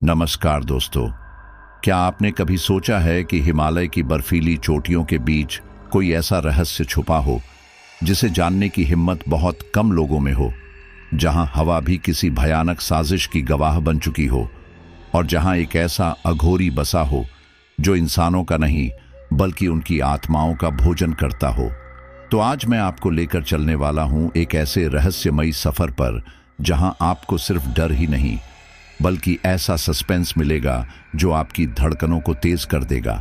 नमस्कार दोस्तों। क्या आपने कभी सोचा है कि हिमालय की बर्फीली चोटियों के बीच कोई ऐसा रहस्य छुपा हो जिसे जानने की हिम्मत बहुत कम लोगों में हो, जहां हवा भी किसी भयानक साजिश की गवाह बन चुकी हो और जहां एक ऐसा अघोरी बसा हो जो इंसानों का नहीं बल्कि उनकी आत्माओं का भोजन करता हो। तो आज मैं आपको लेकर चलने वाला हूं एक ऐसे रहस्यमयी सफर पर जहां आपको सिर्फ डर ही नहीं बल्कि ऐसा सस्पेंस मिलेगा जो आपकी धड़कनों को तेज कर देगा।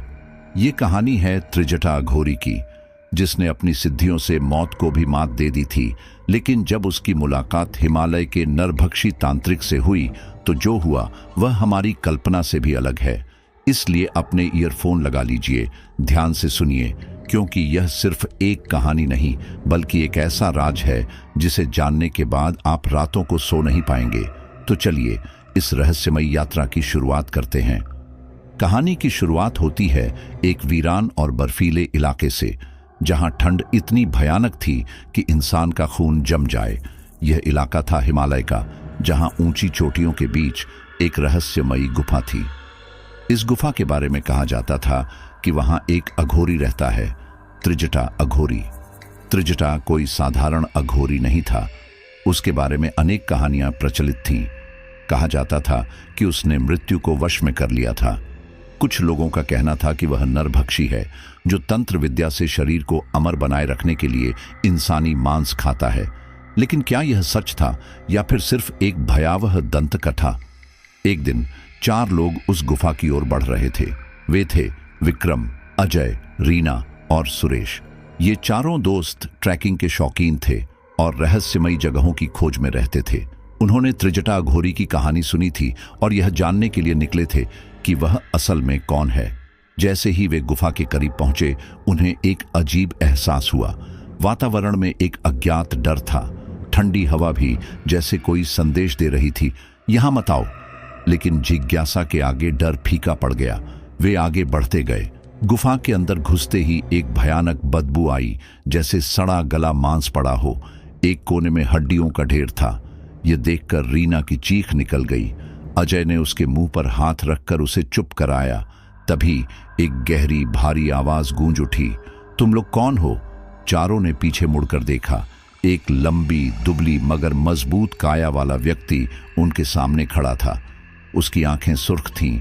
ये कहानी है त्रिजटा अघोरी की, जिसने अपनी सिद्धियों से मौत को भी मात दे दी थी, लेकिन जब उसकी मुलाकात हिमालय के नरभक्षी तांत्रिक से हुई तो जो हुआ वह हमारी कल्पना से भी अलग है। इसलिए अपने ईयरफोन लगा लीजिए, ध्यान से सुनिए, क्योंकि यह सिर्फ एक कहानी नहीं बल्कि एक ऐसा राज है जिसे जानने के बाद आप रातों को सो नहीं पाएंगे। तो चलिए इस रहस्यमयी यात्रा की शुरुआत करते हैं। कहानी की शुरुआत होती है एक वीरान और बर्फीले इलाके से, जहां ठंड इतनी भयानक थी कि इंसान का खून जम जाए। यह इलाका था हिमालय का, जहां ऊंची चोटियों के बीच एक रहस्यमयी गुफा थी। इस गुफा के बारे में कहा जाता था कि वहां एक अघोरी रहता है, त्रिजटा अघोरी। त्रिजटा कोई साधारण अघोरी नहीं था। उसके बारे में अनेक कहानियां प्रचलित थीं। कहा जाता था कि उसने मृत्यु को वश में कर लिया था। कुछ लोगों का कहना था कि वह नरभक्षी है जो तंत्र विद्या से शरीर को अमर बनाए रखने के लिए इंसानी मांस खाता है। लेकिन क्या यह सच था या फिर सिर्फ एक भयावह दंत कथा? एक दिन 4 लोग उस गुफा की ओर बढ़ रहे थे। वे थे विक्रम, अजय, रीना और सुरेश। ये चारों दोस्त ट्रैकिंग के शौकीन थे और रहस्यमयी जगहों की खोज में रहते थे। उन्होंने त्रिजटा अघोरी की कहानी सुनी थी और यह जानने के लिए निकले थे कि वह असल में कौन है। जैसे ही वे गुफा के करीब पहुंचे, उन्हें एक अजीब एहसास हुआ। वातावरण में एक अज्ञात डर था। ठंडी हवा भी जैसे कोई संदेश दे रही थी, यहां मत आओ। लेकिन जिज्ञासा के आगे डर फीका पड़ गया। वे आगे बढ़ते गए। गुफा के अंदर घुसते ही एक भयानक बदबू आई, जैसे सड़ा गला मांस पड़ा हो। एक कोने में हड्डियों का ढेर था। यह देखकर रीना की चीख निकल गई। अजय ने उसके मुंह पर हाथ रखकर उसे चुप कराया। तभी एक गहरी भारी आवाज गूंज उठी, तुम लोग कौन हो? चारों ने पीछे मुड़कर देखा। एक लंबी दुबली मगर मजबूत काया वाला व्यक्ति उनके सामने खड़ा था। उसकी आंखें सुर्ख थीं,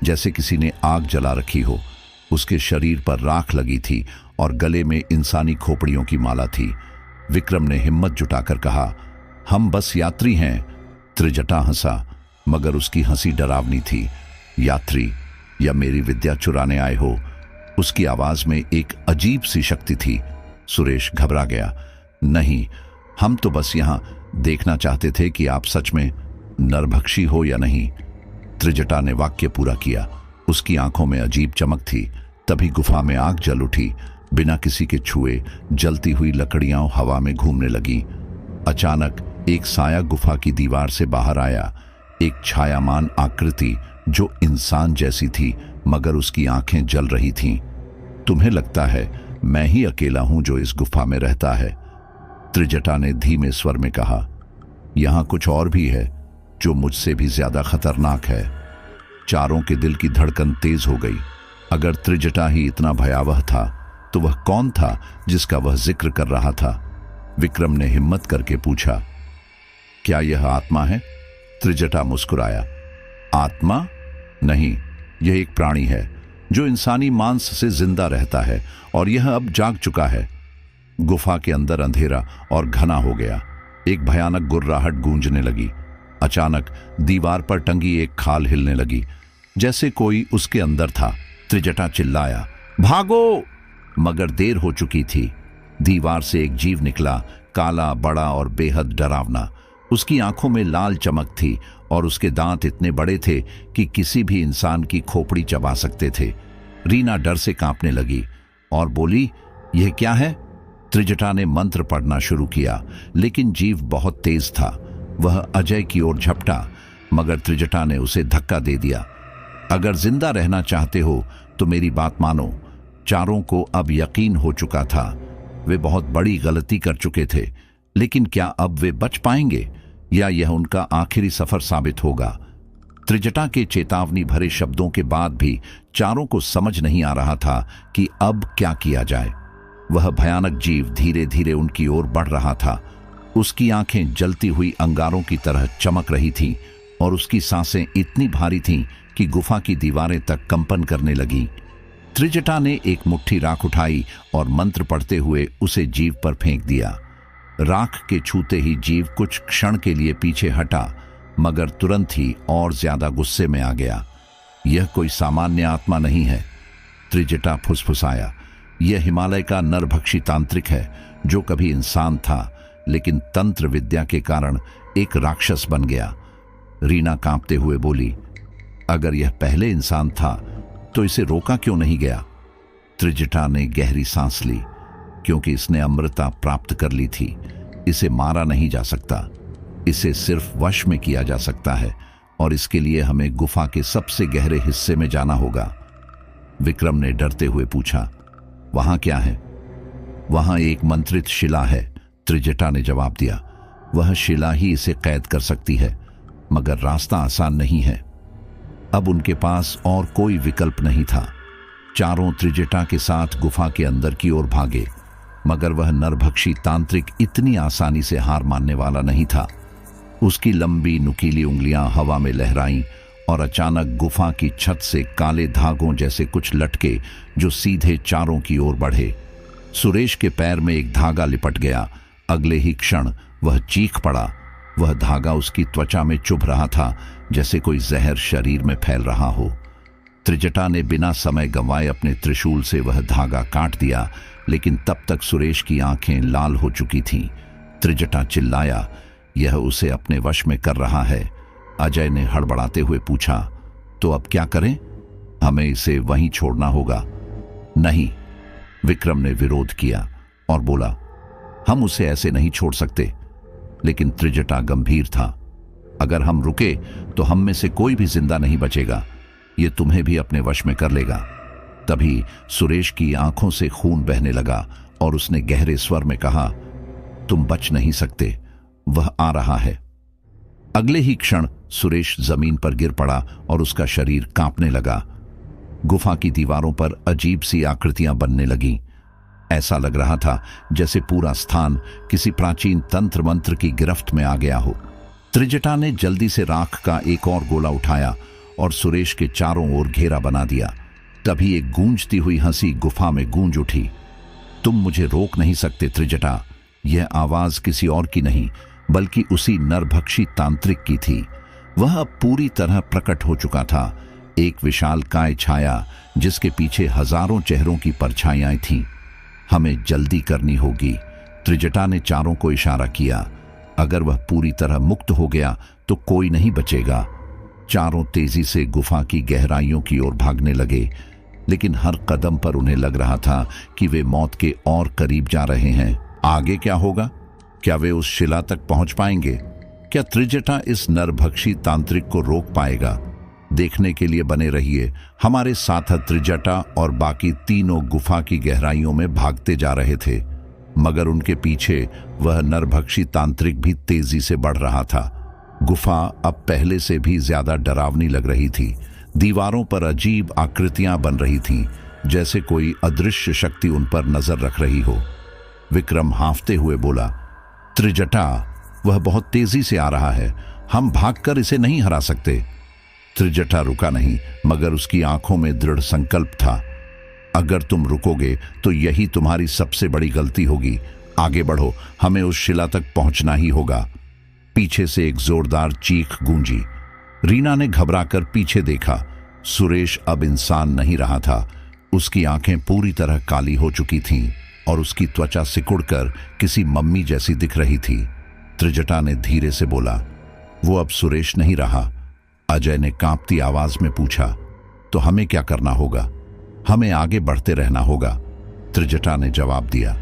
जैसे किसी ने आग जला रखी हो। उसके शरीर पर राख लगी थी और गले में इंसानी खोपड़ियों की माला थी। विक्रम ने हिम्मत जुटाकर कहा, हम बस यात्री हैं। त्रिजटा हंसा, मगर उसकी हंसी डरावनी थी। यात्री या मेरी विद्या चुराने आए हो? उसकी आवाज में एक अजीब सी शक्ति थी। सुरेश घबरा गया, नहीं, हम तो बस यहां देखना चाहते थे कि आप सच में नरभक्षी हो या नहीं। त्रिजटा ने वाक्य पूरा किया। उसकी आंखों में अजीब चमक थी। तभी गुफा में आग जल उठी। बिना किसी के छुए जलती हुई लकड़ियां हवा में घूमने लगी। अचानक एक साया गुफा की दीवार से बाहर आया, एक छायामान आकृति जो इंसान जैसी थी, मगर उसकी आंखें जल रही थीं। तुम्हें लगता है मैं ही अकेला हूं जो इस गुफा में रहता है? त्रिजटा ने धीमे स्वर में कहा, यहां कुछ और भी है जो मुझसे भी ज्यादा खतरनाक है। चारों के दिल की धड़कन तेज हो गई। अगर त्रिजटा ही इतना भयावह था तो वह कौन था जिसका वह जिक्र कर रहा था? विक्रम ने हिम्मत करके पूछा, क्या यह आत्मा है? त्रिजटा मुस्कुराया, आत्मा नहीं, यह एक प्राणी है जो इंसानी मांस से जिंदा रहता है और यह अब जाग चुका है। गुफा के अंदर अंधेरा और घना हो गया। एक भयानक गुर्राहट गूंजने लगी। अचानक दीवार पर टंगी एक खाल हिलने लगी, जैसे कोई उसके अंदर था। त्रिजटा चिल्लाया, भागो! मगर देर हो चुकी थी। दीवार से एक जीव निकला, काला, बड़ा और बेहद डरावना। उसकी आंखों में लाल चमक थी और उसके दांत इतने बड़े थे कि किसी भी इंसान की खोपड़ी चबा सकते थे। रीना डर से कांपने लगी और बोली, यह क्या है? त्रिजटा ने मंत्र पढ़ना शुरू किया, लेकिन जीव बहुत तेज था। वह अजय की ओर झपटा, मगर त्रिजटा ने उसे धक्का दे दिया। अगर जिंदा रहना चाहते हो तो मेरी बात मानो। चारों को अब यकीन हो चुका था। वे बहुत बड़ी गलती कर चुके थे, लेकिन क्या अब वे बच पाएंगे या यह उनका आखिरी सफर साबित होगा? त्रिजटा के चेतावनी भरे शब्दों के बाद भी चारों को समझ नहीं आ रहा था कि अब क्या किया जाए। वह भयानक जीव धीरे धीरे उनकी ओर बढ़ रहा था। उसकी आंखें जलती हुई अंगारों की तरह चमक रही थीं और उसकी सांसें इतनी भारी थीं कि गुफा की दीवारें तक कंपन करने लगीं। त्रिजटा ने एक मुट्ठी राख उठाई और मंत्र पढ़ते हुए उसे जीव पर फेंक दिया। राख के छूते ही जीव कुछ क्षण के लिए पीछे हटा, मगर तुरंत ही और ज्यादा गुस्से में आ गया। यह कोई सामान्य आत्मा नहीं है, त्रिजटा फुसफुसाया। यह हिमालय का नरभक्षी तांत्रिक है, जो कभी इंसान था लेकिन तंत्र विद्या के कारण एक राक्षस बन गया। रीना कांपते हुए बोली, अगर यह पहले इंसान था तो इसे रोका क्यों नहीं गया? त्रिजटा ने गहरी सांस ली, क्योंकि इसने अमृता प्राप्त कर ली थी। इसे मारा नहीं जा सकता, इसे सिर्फ वश में किया जा सकता है, और इसके लिए हमें गुफा के सबसे गहरे हिस्से में जाना होगा। विक्रम ने डरते हुए पूछा, वहां क्या है? वहां एक मंत्रित शिला है, त्रिजटा ने जवाब दिया। वह शिला ही इसे कैद कर सकती है, मगर रास्ता आसान नहीं है। अब उनके पास और कोई विकल्प नहीं था। चारों त्रिजटा के साथ गुफा के अंदर की ओर भागे, मगर वह नरभक्षी तांत्रिक इतनी आसानी से हार मानने वाला नहीं था। उसकी लंबी नुकीली उंगलियां हवा में लहराईं और अचानक गुफा की छत से काले धागों जैसे कुछ लटके, जो सीधे चारों की ओर बढ़े। सुरेश के पैर में एक धागा लिपट गया। अगले ही क्षण वह चीख पड़ा। वह धागा उसकी त्वचा में चुभ रहा था, जैसे कोई जहर शरीर में फैल रहा हो। त्रिजटा ने बिना समय गंवाए अपने त्रिशूल से वह धागा काट दिया, लेकिन तब तक सुरेश की आंखें लाल हो चुकी थीं। त्रिजटा चिल्लाया, यह उसे अपने वश में कर रहा है। अजय ने हड़बड़ाते हुए पूछा, तो अब क्या करें? हमें इसे वहीं छोड़ना होगा। नहीं, विक्रम ने विरोध किया और बोला, हम उसे ऐसे नहीं छोड़ सकते। लेकिन त्रिजटा गंभीर था। अगर हम रुके तो हम में से कोई भी जिंदा नहीं बचेगा। ये तुम्हें भी अपने वश में कर लेगा। तभी सुरेश की आंखों से खून बहने लगा और उसने गहरे स्वर में कहा, तुम बच नहीं सकते, वह आ रहा है। अगले ही क्षण सुरेश जमीन पर गिर पड़ा और उसका शरीर कांपने लगा। गुफा की दीवारों पर अजीब सी आकृतियां बनने लगीं। ऐसा लग रहा था जैसे पूरा स्थान किसी प्राचीन तंत्र मंत्र की गिरफ्त में आ गया हो। त्रिजटा ने जल्दी से राख का एक और गोला उठाया और सुरेश के चारों ओर घेरा बना दिया। तभी एक गूंजती हुई हंसी गुफा में गूंज उठी। तुम मुझे रोक नहीं सकते त्रिजटा। यह आवाज किसी और की नहीं, बल्कि उसी नरभक्षी तांत्रिक की थी। वह अब पूरी तरह प्रकट हो चुका था, एक विशालकाय छाया जिसके पीछे हजारों चेहरों की परछाइयां थीं। हमें जल्दी करनी होगी, त्रिजटा ने चारों को इशारा किया। अगर वह पूरी तरह मुक्त हो गया तो कोई नहीं बचेगा। चारों तेजी से गुफा की गहराइयों की ओर भागने लगे, लेकिन हर कदम पर उन्हें लग रहा था कि वे मौत के और करीब जा रहे हैं। आगे क्या होगा? क्या वे उस शिला तक पहुंच पाएंगे? क्या त्रिजटा इस नरभक्षी तांत्रिक को रोक पाएगा? देखने के लिए बने रहिए। हमारे साथ त्रिजटा और बाकी तीनों गुफा की गहराइयों में भागते जा रहे थे, मगर उनके पीछे वह नरभक्षी तांत्रिक भी तेजी से बढ़ रहा था। गुफा अब पहले से भी ज्यादा डरावनी लग रही थी। दीवारों पर अजीब आकृतियां बन रही थीं, जैसे कोई अदृश्य शक्ति उन पर नजर रख रही हो। विक्रम हांफते हुए बोला, त्रिजटा, वह बहुत तेजी से आ रहा है, हम भागकर इसे नहीं हरा सकते। त्रिजटा रुका नहीं, मगर उसकी आंखों में दृढ़ संकल्प था। अगर तुम रुकोगे तो यही तुम्हारी सबसे बड़ी गलती होगी। आगे बढ़ो, हमें उस शिला तक पहुंचना ही होगा। पीछे से एक जोरदार चीख गूंजी। रीना ने घबराकर पीछे देखा। सुरेश अब इंसान नहीं रहा था। उसकी आंखें पूरी तरह काली हो चुकी थीं और उसकी त्वचा सिकुड़कर किसी मम्मी जैसी दिख रही थी। त्रिजटा ने धीरे से बोला, वो अब सुरेश नहीं रहा। अजय ने कांपती आवाज में पूछा, तो हमें क्या करना होगा? हमें आगे बढ़ते रहना होगा, त्रिजटा ने जवाब दिया।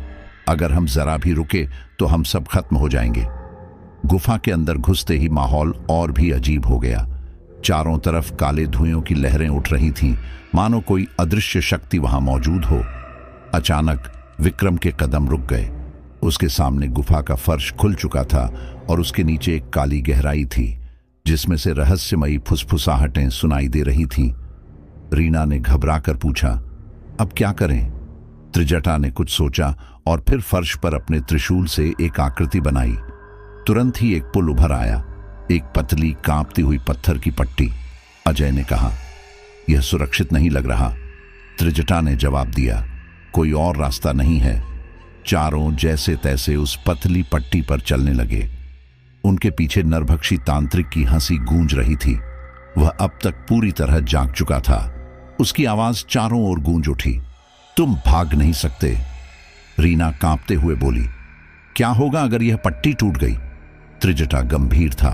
अगर हम जरा भी रुके तो हम सब खत्म हो जाएंगे। गुफा के अंदर घुसते ही माहौल और भी अजीब हो गया। चारों तरफ काले धुएं की लहरें उठ रही थीं, मानो कोई अदृश्य शक्ति वहां मौजूद हो। अचानक विक्रम के कदम रुक गए। उसके सामने गुफा का फर्श खुल चुका था और उसके नीचे एक काली गहराई थी। जिसमें से रहस्यमयी फुसफुसाहटें सुनाई दे रही थीं। रीना ने घबराकर पूछा, अब क्या करें? त्रिजटा ने कुछ सोचा और फिर फर्श पर अपने त्रिशूल से एक आकृति बनाई। तुरंत ही एक पुल उभर आया, एक पतली कांपती हुई पत्थर की पट्टी। अजय ने कहा, यह सुरक्षित नहीं लग रहा। त्रिजटा ने जवाब दिया, कोई और रास्ता नहीं है। चारों जैसे तैसे उस पतली पट्टी पर चलने लगे। उनके पीछे नरभक्षी तांत्रिक की हंसी गूंज रही थी। वह अब तक पूरी तरह जाग चुका था। उसकी आवाज चारों ओर गूंज उठी, तुम भाग नहीं सकते। रीना कांपते हुए बोली, क्या होगा अगर यह पट्टी टूट गई? त्रिजटा गंभीर था,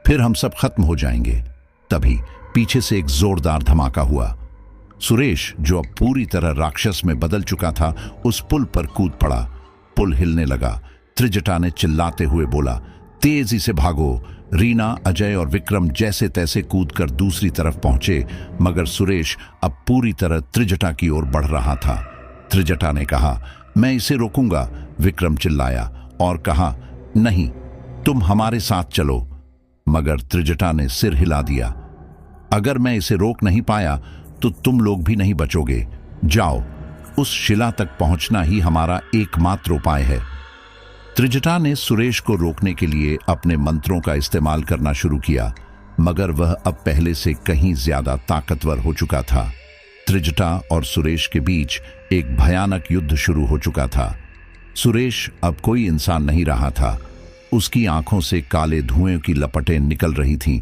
फिर हम सब खत्म हो जाएंगे। तभी पीछे से एक जोरदार धमाका हुआ। सुरेश, जो अब पूरी तरह राक्षस में बदल चुका था, उस पुल पर कूद पड़ा। पुल हिलने लगा। त्रिजटा ने चिल्लाते हुए बोला, तेजी से भागो। रीना, अजय और विक्रम जैसे तैसे कूदकर दूसरी तरफ पहुंचे, मगर सुरेश अब पूरी तरह त्रिजटा की ओर बढ़ रहा था। त्रिजटा ने कहा, मैं इसे रोकूंगा। विक्रम चिल्लाया और कहा, नहीं, तुम हमारे साथ चलो। मगर त्रिजटा ने सिर हिला दिया, अगर मैं इसे रोक नहीं पाया तो तुम लोग भी नहीं बचोगे। जाओ, उस शिला तक पहुंचना ही हमारा एकमात्र उपाय है। त्रिजटा ने सुरेश को रोकने के लिए अपने मंत्रों का इस्तेमाल करना शुरू किया, मगर वह अब पहले से कहीं ज्यादा ताकतवर हो चुका था। त्रिजटा और सुरेश के बीच एक भयानक युद्ध शुरू हो चुका था। सुरेश अब कोई इंसान नहीं रहा था। उसकी आंखों से काले धुएं की लपटें निकल रही थीं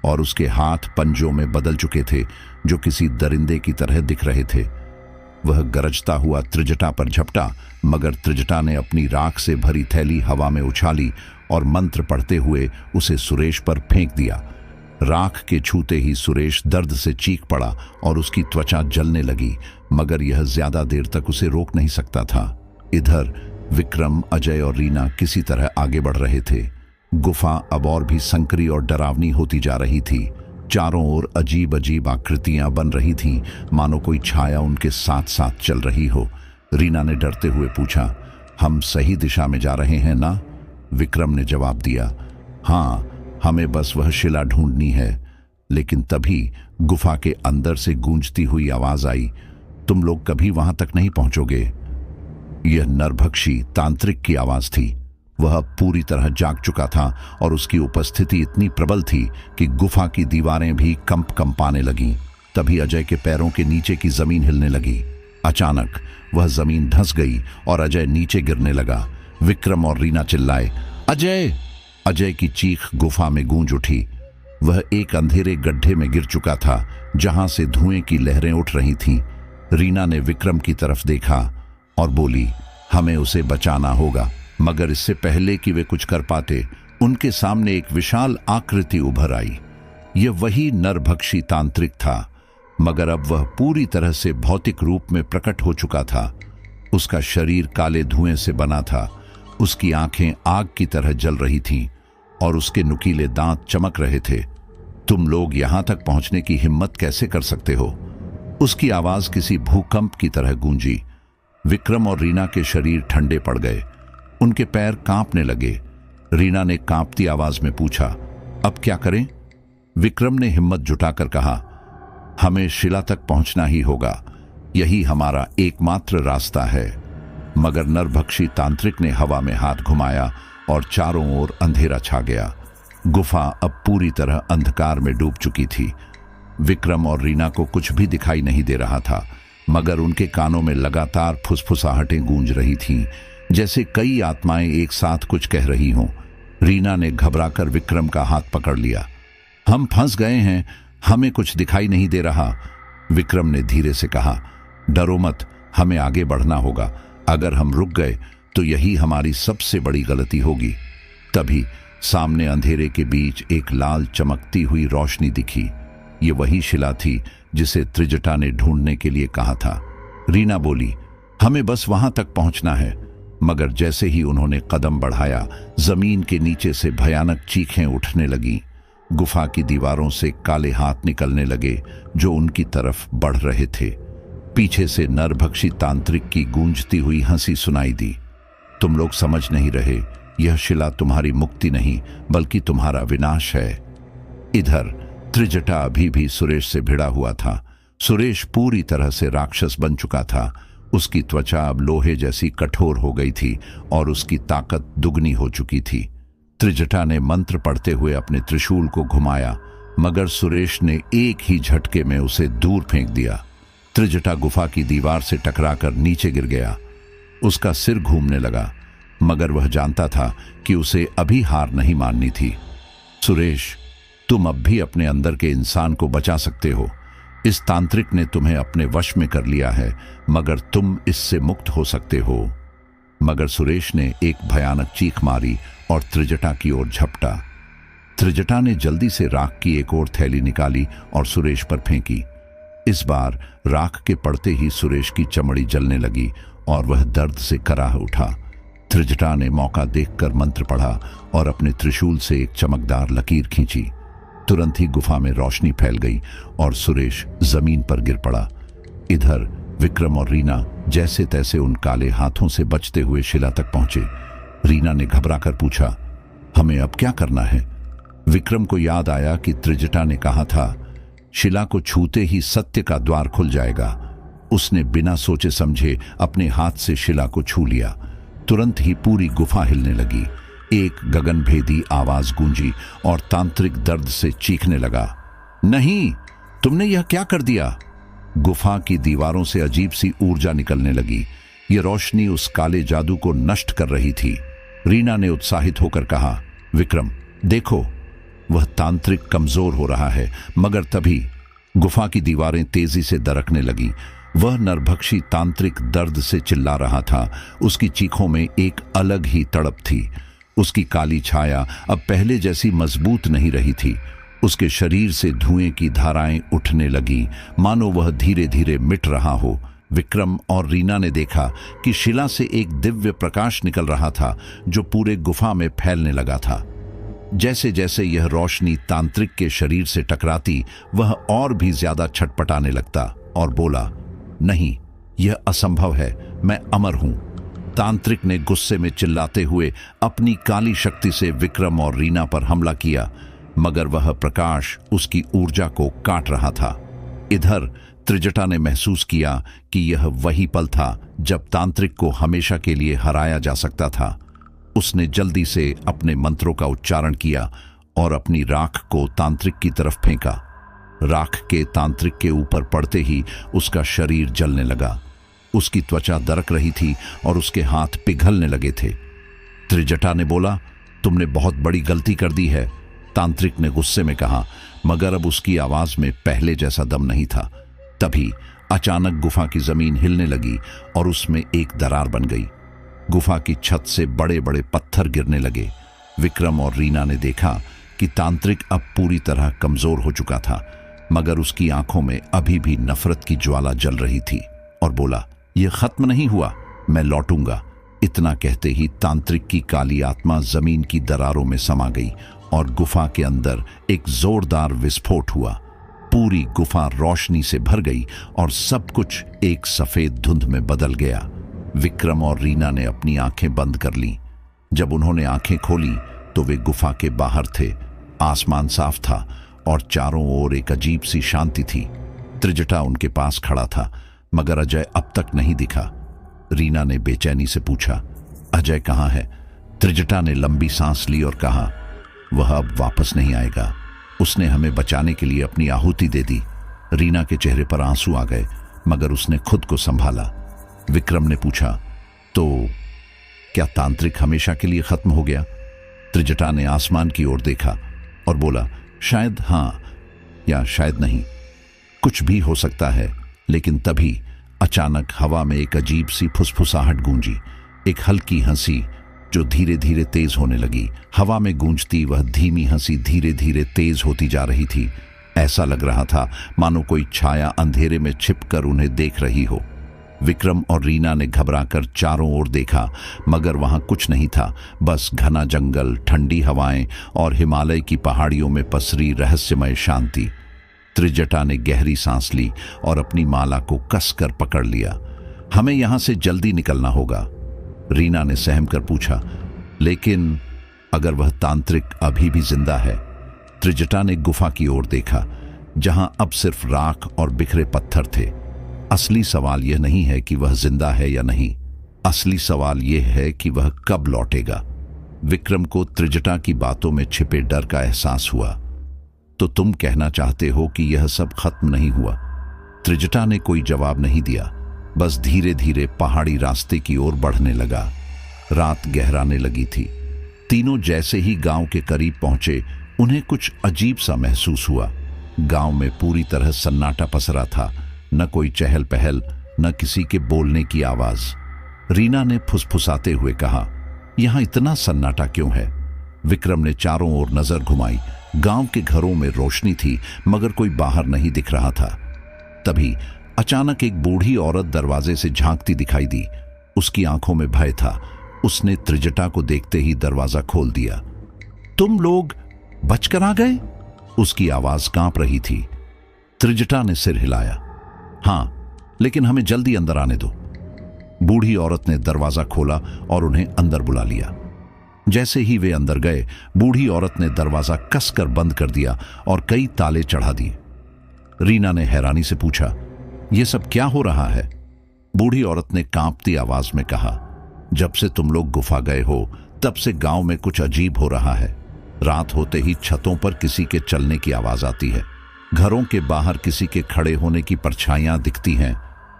और उसके हाथ पंजों में बदल चुके थे, जो किसी दरिंदे की तरह दिख रहे थे। वह गरजता हुआ त्रिजटा पर झपटा, मगर त्रिजटा ने अपनी राख से भरी थैली हवा में उछाली और मंत्र पढ़ते हुए उसे सुरेश पर फेंक दिया। राख के छूते ही सुरेश दर्द से चीख पड़ा और उसकी त्वचा जलने लगी, मगर यह ज्यादा देर तक उसे रोक नहीं सकता था। इधर विक्रम, अजय और रीना किसी तरह आगे बढ़ रहे थे। गुफा अब और भी संकरी और डरावनी होती जा रही थी। चारों ओर अजीब अजीब आकृतियां बन रही थीं, मानो कोई छाया उनके साथ साथ चल रही हो। रीना ने डरते हुए पूछा, हम सही दिशा में जा रहे हैं ना? विक्रम ने जवाब दिया, हाँ, हमें बस वह शिला ढूंढनी है। लेकिन तभी गुफा के अंदर से गूंजती हुई आवाज आई, तुम लोग कभी वहां तक नहीं पहुंचोगे। यह नरभक्षी तांत्रिक की आवाज थी। वह पूरी तरह जाग चुका था और उसकी उपस्थिति इतनी प्रबल थी कि गुफा की दीवारें भी कंपाने लगीं। तभी अजय के पैरों के नीचे की जमीन हिलने लगी। अचानक वह जमीन धंस गई और अजय नीचे गिरने लगा। विक्रम और रीना चिल्लाए, अजय! अजय की चीख गुफा में गूंज उठी। वह एक अंधेरे गड्ढे में गिर चुका था, जहां से धुएं की लहरें उठ रही थीं। रीना ने विक्रम की तरफ देखा और बोली, हमें उसे बचाना होगा। मगर इससे पहले कि वे कुछ कर पाते, उनके सामने एक विशाल आकृति उभर आई। यह वही नरभक्षी तांत्रिक था, मगर अब वह पूरी तरह से भौतिक रूप में प्रकट हो चुका था। उसका शरीर काले धुएं से बना था, उसकी आंखें आग की तरह जल रही थीं और उसके नुकीले दांत चमक रहे थे। तुम लोग यहां तक पहुंचने की हिम्मत कैसे कर सकते हो? उसकी आवाज किसी भूकंप की तरह गूंजी। विक्रम और रीना के शरीर ठंडे पड़ गए, उनके पैर कांपने लगे। रीना ने कांपती आवाज में पूछा, अब क्या करें? विक्रम ने हिम्मत जुटाकर कहा, हमें शिला तक पहुंचना ही होगा, यही हमारा एकमात्र रास्ता है। मगर नरभक्षी तांत्रिक ने हवा में हाथ घुमाया और चारों ओर अंधेरा छा गया। गुफा अब पूरी तरह अंधकार में डूब चुकी थी। विक्रम और रीना को कुछ भी दिखाई नहीं दे रहा था, मगर उनके कानों में लगातार फुसफुसाहटें गूंज रही थीं, जैसे कई आत्माएं एक साथ कुछ कह रही हों। रीना ने घबराकर विक्रम का हाथ पकड़ लिया। हम फंस गए हैं, हमें कुछ दिखाई नहीं दे रहा। विक्रम ने धीरे से कहा, डरो मत, हमें आगे बढ़ना होगा। अगर हम रुक गए तो यही हमारी सबसे बड़ी गलती होगी। तभी सामने अंधेरे के बीच एक लाल चमकती हुई रोशनी दिखी। ये वही शिला थी जिसे त्रिजटा ने ढूंढने के लिए कहा था। रीना बोली, हमें बस वहां तक पहुंचना है। मगर जैसे ही उन्होंने कदम बढ़ाया, जमीन के नीचे से भयानक चीखें उठने लगीं। गुफा की दीवारों से काले हाथ निकलने लगे जो उनकी तरफ बढ़ रहे थे। पीछे से नरभक्षी तांत्रिक की गूंजती हुई हंसी सुनाई दी, तुम लोग समझ नहीं रहे, यह शिला तुम्हारी मुक्ति नहीं बल्कि तुम्हारा विनाश है। इधर त्रिजटा अभी भी सुरेश से भिड़ा हुआ था। सुरेश पूरी तरह से राक्षस बन चुका था। उसकी त्वचा अब लोहे जैसी कठोर हो गई थी और उसकी ताकत दुगनी हो चुकी थी। त्रिजटा ने मंत्र पढ़ते हुए अपने त्रिशूल को घुमाया, मगर सुरेश ने एक ही झटके में उसे दूर फेंक दिया। त्रिजटा गुफा की दीवार से टकराकर नीचे गिर गया। उसका सिर घूमने लगा, मगर वह जानता था कि उसे अभी हार नहीं माननी थी। सुरेश, तुम अब भी अपने अंदर के इंसान को बचा सकते हो। इस तांत्रिक ने तुम्हें अपने वश में कर लिया है, मगर तुम इससे मुक्त हो सकते हो। मगर सुरेश ने एक भयानक चीख मारी और त्रिजटा की ओर झपटा। त्रिजटा ने जल्दी से राख की एक और थैली निकाली और सुरेश पर फेंकी। इस बार राख के पड़ते ही सुरेश की चमड़ी जलने लगी और वह दर्द से कराह उठा। त्रिजटा ने मौका देखकर मंत्र पढ़ा और अपने त्रिशूल से एक चमकदार लकीर खींची। तुरंत ही गुफा में रोशनी फैल गई और सुरेश जमीन पर गिर पड़ा। इधर विक्रम और रीना जैसे तैसे उन काले हाथों से बचते हुए शिला तक पहुंचे। रीना ने घबराकर पूछा, हमें अब क्या करना है? विक्रम को याद आया कि त्रिजटा ने कहा था, शिला को छूते ही सत्य का द्वार खुल जाएगा। उसने बिना सोचे समझे अपने हाथ से शिला को छू लिया। तुरंत ही पूरी गुफा हिलने लगी। एक गगनभेदी आवाज गूंजी और तांत्रिक दर्द से चीखने लगा, नहीं, तुमने यह क्या कर दिया? गुफा की दीवारों से अजीब सी ऊर्जा निकलने लगी। यह रोशनी उस काले जादू को नष्ट कर रही थी। रीना ने उत्साहित होकर कहा, विक्रम देखो, वह तांत्रिक कमजोर हो रहा है। मगर तभी गुफा की दीवारें तेजी से दरकने लगी। वह नरभक्षी तांत्रिक दर्द से चिल्ला रहा था। उसकी चीखों में एक अलग ही तड़प थी। उसकी काली छाया अब पहले जैसी मजबूत नहीं रही थी। उसके शरीर से धुएं की धाराएं उठने लगी, मानो वह धीरे धीरे मिट रहा हो। विक्रम और रीना ने देखा कि शिला से एक दिव्य प्रकाश निकल रहा था जो पूरे गुफा में फैलने लगा था। जैसे जैसे यह रोशनी तांत्रिक के शरीर से टकराती, वह और भी ज्यादा छटपटाने लगता और बोला, नहीं, यह असंभव है, मैं अमर हूं। तांत्रिक ने गुस्से में चिल्लाते हुए अपनी काली शक्ति से विक्रम और रीना पर हमला किया, मगर वह प्रकाश उसकी ऊर्जा को काट रहा था। इधर त्रिजटा ने महसूस किया कि यह वही पल था जब तांत्रिक को हमेशा के लिए हराया जा सकता था। उसने जल्दी से अपने मंत्रों का उच्चारण किया और अपनी राख को तांत्रिक की तरफ फेंका। राख के तांत्रिक के ऊपर पड़ते ही उसका शरीर जलने लगा। उसकी त्वचा दरक रही थी और उसके हाथ पिघलने लगे थे। त्रिजटा ने बोला, तुमने बहुत बड़ी गलती कर दी है। तांत्रिक ने गुस्से में कहा, मगर अब उसकी आवाज में पहले जैसा दम नहीं था। तभी अचानक गुफा की जमीन हिलने लगी और उसमें एक दरार बन गई। गुफा की छत से बड़े बड़े पत्थर गिरने लगे। विक्रम और रीना ने देखा कि तांत्रिक अब पूरी तरह कमजोर हो चुका था, मगर उसकी आंखों में अभी भी नफरत की ज्वाला जल रही थी और बोला, यह खत्म नहीं हुआ, मैं लौटूंगा। इतना कहते ही तांत्रिक की काली आत्मा जमीन की दरारों में समा गई और गुफा के अंदर एक जोरदार विस्फोट हुआ। पूरी गुफा रोशनी से भर गई और सब कुछ एक सफेद धुंध में बदल गया। विक्रम और रीना ने अपनी आंखें बंद कर लीं। जब उन्होंने आंखें खोली तो वे गुफा के बाहर थे। आसमान साफ था और चारों ओर एक अजीब सी शांति थी। त्रिजटा उनके पास खड़ा था, मगर अजय अब तक नहीं दिखा। रीना ने बेचैनी से पूछा, अजय कहाँ है? त्रिजटा ने लंबी सांस ली और कहा, वह अब वापस नहीं आएगा। उसने हमें बचाने के लिए अपनी आहुति दे दी। रीना के चेहरे पर आंसू आ गए, मगर उसने खुद को संभाला। विक्रम ने पूछा, तो क्या तांत्रिक हमेशा के लिए खत्म हो गया? त्रिजटा ने आसमान की ओर देखा और बोला, शायद हाँ या शायद नहीं, कुछ भी हो सकता है। लेकिन तभी अचानक हवा में एक अजीब सी फुसफुसाहट गूंजी, एक हल्की हंसी जो धीरे धीरे तेज होने लगी। हवा में गूंजती वह धीमी हंसी धीरे धीरे तेज होती जा रही थी। ऐसा लग रहा था मानो कोई छाया अंधेरे में छिपकर उन्हें देख रही हो। विक्रम और रीना ने घबराकर चारों ओर देखा, मगर वहां कुछ नहीं था, बस घना जंगल, ठंडी हवाएं और हिमालय की पहाड़ियों में पसरी रहस्यमय शांति। त्रिजटा ने गहरी सांस ली और अपनी माला को कसकर पकड़ लिया। हमें यहां से जल्दी निकलना होगा। रीना ने सहम कर पूछा, लेकिन अगर वह तांत्रिक अभी भी जिंदा है? त्रिजटा ने गुफा की ओर देखा, जहां अब सिर्फ राख और बिखरे पत्थर थे। असली सवाल यह नहीं है कि वह जिंदा है या नहीं, असली सवाल यह है कि वह कब लौटेगा। विक्रम को त्रिजटा की बातों में छिपे डर का एहसास हुआ। तो तुम कहना चाहते हो कि यह सब खत्म नहीं हुआ? त्रिजटा ने कोई जवाब नहीं दिया, बस धीरे धीरे पहाड़ी रास्ते की ओर बढ़ने लगा। रात गहराने लगी थी। तीनों जैसे ही गांव के करीब पहुंचे, उन्हें कुछ अजीब सा महसूस हुआ। गांव में पूरी तरह सन्नाटा पसरा था, न कोई चहल पहल, न किसी के बोलने की आवाज। रीना ने फुसफुसाते हुए कहा, यहां इतना सन्नाटा क्यों है? विक्रम ने चारों ओर नजर घुमाई। गांव के घरों में रोशनी थी, मगर कोई बाहर नहीं दिख रहा था। तभी अचानक एक बूढ़ी औरत दरवाजे से झांकती दिखाई दी। उसकी आंखों में भय था। उसने त्रिजटा को देखते ही दरवाजा खोल दिया। तुम लोग बचकर आ गए? उसकी आवाज कांप रही थी। त्रिजटा ने सिर हिलाया। हां, लेकिन हमें जल्दी अंदर आने दो। बूढ़ी औरत ने दरवाजा खोला और उन्हें अंदर बुला लिया। जैसे ही वे अंदर गए, बूढ़ी औरत ने दरवाजा कसकर बंद कर दिया और कई ताले चढ़ा दिए। रीना ने हैरानी से पूछा, यह सब क्या हो रहा है? बूढ़ी औरत ने कांपती आवाज में कहा, जब से तुम लोग गुफा गए हो, तब से गांव में कुछ अजीब हो रहा है। रात होते ही छतों पर किसी के चलने की आवाज आती है। घरों के बाहर किसी के खड़े होने की परछाइयां दिखती हैं।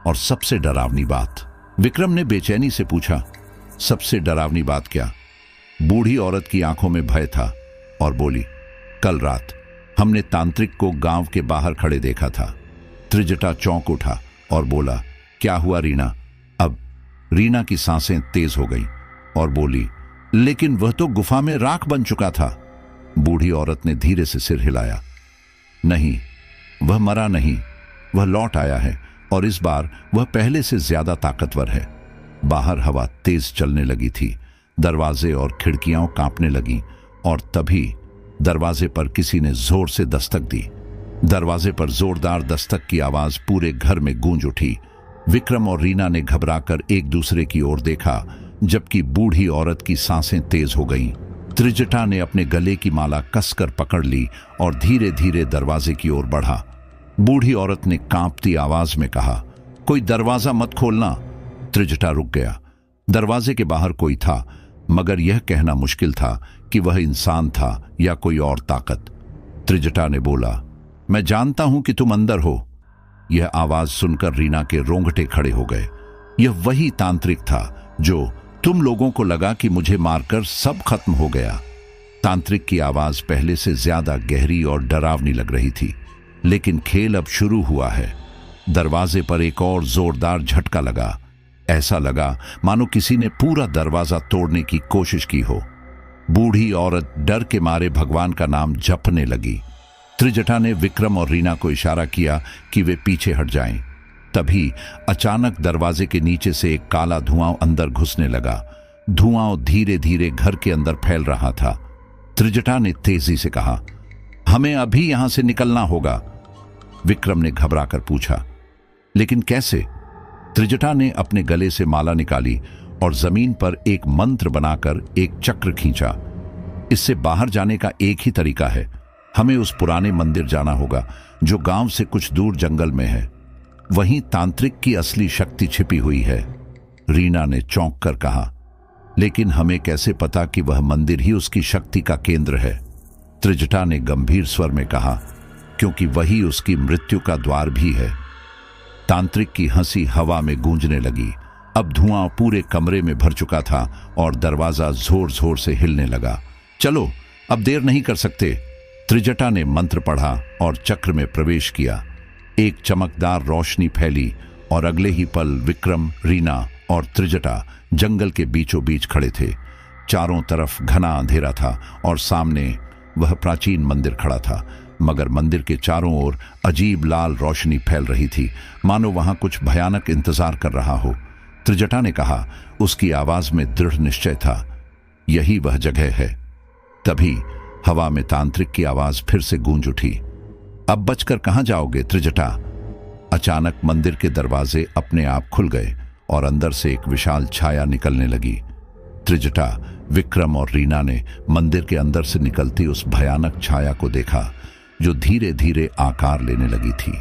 और सबसे डरावनी बात, विक्रम ने बेचैनी से पूछा, सबसे डरावनी बात क्या? बूढ़ी औरत की आंखों में भय था और बोली, कल रात हमने तांत्रिक को गांव के बाहर खड़े देखा था। त्रिजटा चौंक उठा और बोला, क्या हुआ रीना? अब रीना की सांसें तेज हो गईं और बोली, लेकिन वह तो गुफा में राख बन चुका था। बूढ़ी औरत ने धीरे से सिर हिलाया। नहीं, वह मरा नहीं, वह लौट आया है, और इस बार वह पहले से ज्यादा ताकतवर है। बाहर हवा तेज चलने लगी थी। दरवाजे और खिड़कियां कांपने लगीं और तभी दरवाजे पर किसी ने जोर से दस्तक दी। दरवाजे पर जोरदार दस्तक की आवाज पूरे घर में गूंज उठी। विक्रम और रीना ने घबराकर एक दूसरे की ओर देखा, जबकि बूढ़ी औरत की सांसें तेज हो गईं। त्रिजटा ने अपने गले की माला कसकर पकड़ ली और धीरे धीरे दरवाजे की ओर बढ़ा। बूढ़ी औरत ने कांपती आवाज में कहा, कोई दरवाजा मत खोलना। त्रिजटा रुक गया। दरवाजे के बाहर कोई था, मगर यह कहना मुश्किल था कि वह इंसान था या कोई और ताकत। त्रिजटा ने बोला, मैं जानता हूं कि तुम अंदर हो। यह आवाज सुनकर रीना के रोंगटे खड़े हो गए। यह वही तांत्रिक था जो तुम लोगों को लगा कि मुझे मारकर सब खत्म हो गया। तांत्रिक की आवाज पहले से ज्यादा गहरी और डरावनी लग रही थी। लेकिन खेल अब शुरू हुआ है। दरवाजे पर एक और जोरदार झटका लगा। ऐसा लगा मानो किसी ने पूरा दरवाजा तोड़ने की कोशिश की हो। बूढ़ी औरत डर के मारे भगवान का नाम जपने लगी। त्रिजटा ने विक्रम और रीना को इशारा किया कि वे पीछे हट जाएं। तभी अचानक दरवाजे के नीचे से एक काला धुआं अंदर घुसने लगा। धुआं धीरे धीरे घर के अंदर फैल रहा था। त्रिजटा ने तेजी से कहा, हमें अभी यहां से निकलना होगा। विक्रम ने घबराकर पूछा, लेकिन कैसे? त्रिजटा ने अपने गले से माला निकाली और जमीन पर एक मंत्र बनाकर एक चक्र खींचा। इससे बाहर जाने का एक ही तरीका है। हमें उस पुराने मंदिर जाना होगा जो गांव से कुछ दूर जंगल में है। वहीं तांत्रिक की असली शक्ति छिपी हुई है। रीना ने चौंक कर कहा, लेकिन हमें कैसे पता कि वह मंदिर ही उसकी शक्ति का केंद्र है? त्रिजटा ने गंभीर स्वर में कहा, क्योंकि वही उसकी मृत्यु का द्वार भी है। तांत्रिक की हंसी हवा में गूंजने लगी। अब धुआं पूरे कमरे में भर चुका था और दरवाजा जोर जोर से हिलने लगा। चलो, अब देर नहीं कर सकते। त्रिजटा ने मंत्र पढ़ा और चक्र में प्रवेश किया। एक चमकदार रोशनी फैली और अगले ही पल विक्रम, रीना और त्रिजटा जंगल के बीचों बीच खड़े थे। चारों तरफ घना अंधेरा था और सामने वह प्राचीन मंदिर खड़ा था, मगर मंदिर के चारों ओर अजीब लाल रोशनी फैल रही थी, मानो वहां कुछ भयानक इंतजार कर रहा हो। त्रिजटा ने कहा, उसकी आवाज में दृढ़ निश्चय था, यही वह जगह है। तभी हवा में तांत्रिक की आवाज फिर से गूंज उठी, अब बचकर कहां जाओगे त्रिजटा? अचानक मंदिर के दरवाजे अपने आप खुल गए और अंदर से एक विशाल छाया निकलने लगी। त्रिजटा, विक्रम और रीना ने मंदिर के अंदर से निकलती उस भयानक छाया को देखा जो धीरे धीरे आकार लेने लगी थी।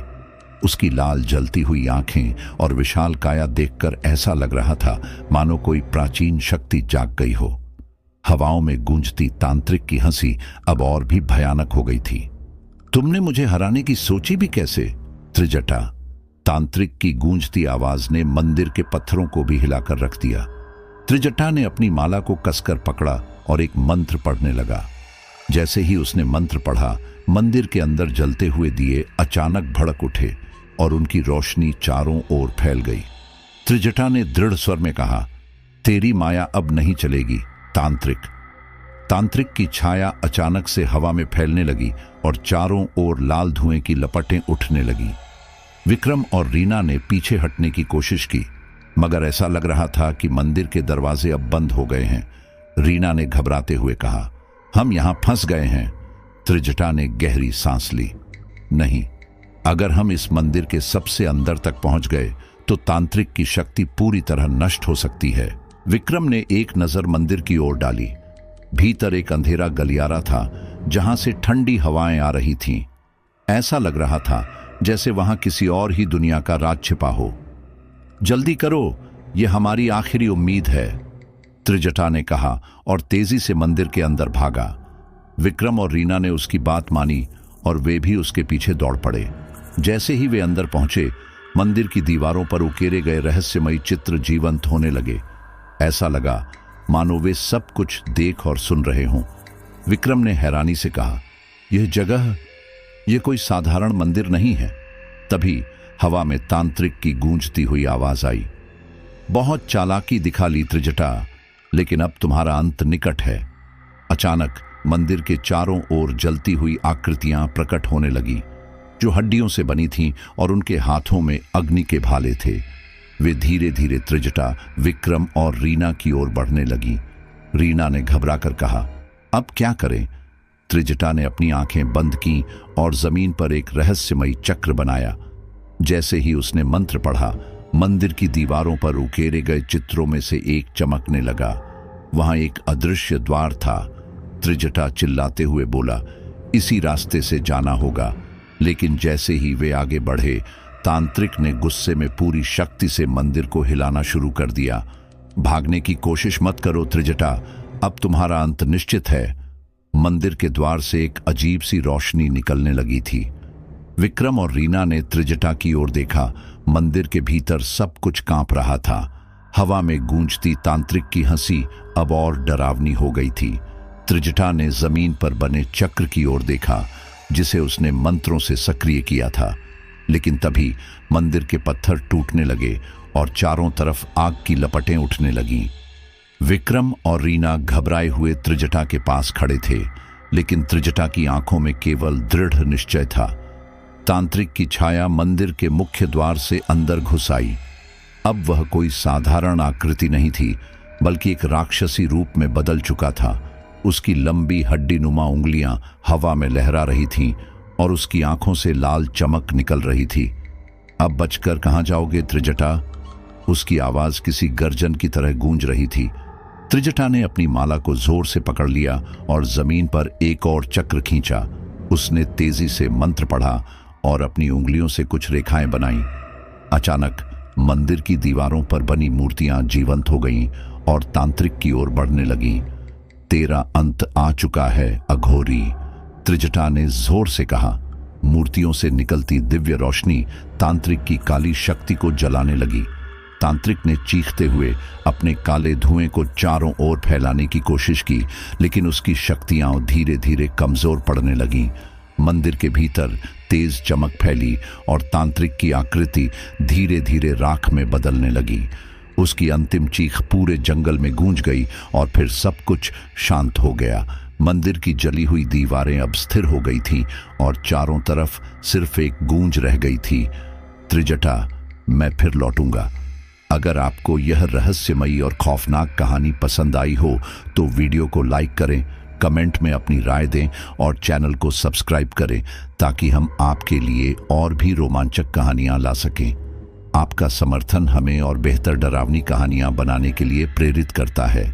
उसकी लाल जलती हुई आंखें और विशाल काया देखकर ऐसा लग रहा था मानो कोई प्राचीन शक्ति जाग गई हो। हवाओं में गूंजती तांत्रिक की हंसी अब और भी भयानक हो गई थी। तुमने मुझे हराने की सोची भी कैसे, त्रिजटा? तांत्रिक की गूंजती आवाज ने मंदिर के पत्थरों को भी हिलाकर रख दिया। त्रिजटा ने अपनी माला को कसकर पकड़ा और एक मंत्र पढ़ने लगा। जैसे ही उसने मंत्र पढ़ा, मंदिर के अंदर जलते हुए दिए अचानक भड़क उठे और उनकी रोशनी चारों ओर फैल गई। त्रिजटा ने दृढ़ स्वर में कहा, तेरी माया अब नहीं चलेगी तांत्रिक। तांत्रिक की छाया अचानक से हवा में फैलने लगी और चारों ओर लाल धुएं की लपटें उठने लगी। विक्रम और रीना ने पीछे हटने की कोशिश की, मगर ऐसा लग रहा था कि मंदिर के दरवाजे अब बंद हो गए हैं। रीना ने घबराते हुए कहा, हम यहां फंस गए हैं। त्रिजटा ने गहरी सांस ली। नहीं, अगर हम इस मंदिर के सबसे अंदर तक पहुंच गए तो तांत्रिक की शक्ति पूरी तरह नष्ट हो सकती है। विक्रम ने एक नजर मंदिर की ओर डाली। भीतर एक अंधेरा गलियारा था जहां से ठंडी हवाएं आ रही थीं। ऐसा लग रहा था जैसे वहां किसी और ही दुनिया का राज छिपा हो। जल्दी करो, यह हमारी आखिरी उम्मीद है, त्रिजटा ने कहा और तेजी से मंदिर के अंदर भागा। विक्रम और रीना ने उसकी बात मानी और वे भी उसके पीछे दौड़ पड़े। जैसे ही वे अंदर पहुंचे, मंदिर की दीवारों पर उकेरे गए रहस्यमयी चित्र जीवंत होने लगे। ऐसा लगा मानो वे सब कुछ देख और सुन रहे हों। विक्रम ने हैरानी से कहा, यह कोई साधारण मंदिर नहीं है। तभी हवा में तांत्रिक की गूंजती हुई आवाज आई, बहुत चालाकी दिखा ली त्रिजटा, लेकिन अब तुम्हारा अंत निकट है। अचानक मंदिर के चारों ओर जलती हुई आकृतियां प्रकट होने लगी जो हड्डियों से बनी थीं और उनके हाथों में अग्नि के भाले थे। वे धीरे धीरे त्रिजटा, विक्रम और रीना की ओर बढ़ने लगी। रीना ने घबराकर कहा, अब क्या करें? त्रिजटा ने अपनी आंखें बंद की और जमीन पर एक रहस्यमयी चक्र बनाया। जैसे ही उसने मंत्र पढ़ा, मंदिर की दीवारों पर उकेरे गए चित्रों में से एक चमकने लगा। वहां एक अदृश्य द्वार था। त्रिजटा चिल्लाते हुए बोला, इसी रास्ते से जाना होगा। लेकिन जैसे ही वे आगे बढ़े, तांत्रिक ने गुस्से में पूरी शक्ति से मंदिर को हिलाना शुरू कर दिया। भागने की कोशिश मत करो त्रिजटा, अब तुम्हारा अंत निश्चित है। मंदिर के द्वार से एक अजीब सी रोशनी निकलने लगी थी। विक्रम और रीना ने त्रिजटा की ओर देखा। मंदिर के भीतर सब कुछ कांप रहा था। हवा में गूंजती तांत्रिक की हंसी अब और डरावनी हो गई थी। त्रिजटा ने जमीन पर बने चक्र की ओर देखा जिसे उसने मंत्रों से सक्रिय किया था। लेकिन तभी मंदिर के पत्थर टूटने लगे और चारों तरफ आग की लपटें उठने लगीं। विक्रम और रीना घबराए हुए त्रिजटा के पास खड़े थे, लेकिन त्रिजटा की आंखों में केवल दृढ़ निश्चय था। तांत्रिक की छाया मंदिर के मुख्य द्वार से अंदर घुस आई। अब वह कोई साधारण आकृति नहीं थी, बल्कि एक राक्षसी रूप में बदल चुका था। उसकी लंबी हड्डीनुमा उंगलियां हवा में लहरा रही थीं और उसकी आंखों से लाल चमक निकल रही थी। अब बचकर कहां जाओगे त्रिजटा? उसकी आवाज किसी गर्जन की तरह गूंज रही थी। त्रिजटा ने अपनी माला को जोर से पकड़ लिया और जमीन पर एक और चक्र खींचा। उसने तेजी से मंत्र पढ़ा और अपनी उंगलियों से कुछ रेखाएं बनाईं। अचानक मंदिर की दीवारों पर बनी मूर्तियां जीवंत हो गईं और तांत्रिक की ओर बढ़ने लगीं। तेरा अंत आ चुका है अघोरी, त्रिजटा ने जोर से कहा। मूर्तियों से निकलती दिव्य रोशनी तांत्रिक की काली शक्ति को जलाने लगी। तांत्रिक ने चीखते हुए अपने काले धुएं को चारों ओर फैलाने की कोशिश की, लेकिन उसकी शक्तियां धीरे धीरे कमजोर पड़ने लगीं। मंदिर के भीतर तेज चमक फैली और तांत्रिक की आकृति धीरे धीरे राख में बदलने लगी। उसकी अंतिम चीख पूरे जंगल में गूंज गई और फिर सब कुछ शांत हो गया। मंदिर की जली हुई दीवारें अब स्थिर हो गई थीं और चारों तरफ सिर्फ एक गूंज रह गई थी, त्रिजटा, मैं फिर लौटूंगा। अगर आपको यह रहस्यमयी और खौफनाक कहानी पसंद आई हो तो वीडियो को लाइक करें, कमेंट में अपनी राय दें और चैनल को सब्सक्राइब करें ताकि हम आपके लिए और भी रोमांचक कहानियां ला सकें। आपका समर्थन हमें और बेहतर डरावनी कहानियां बनाने के लिए प्रेरित करता है।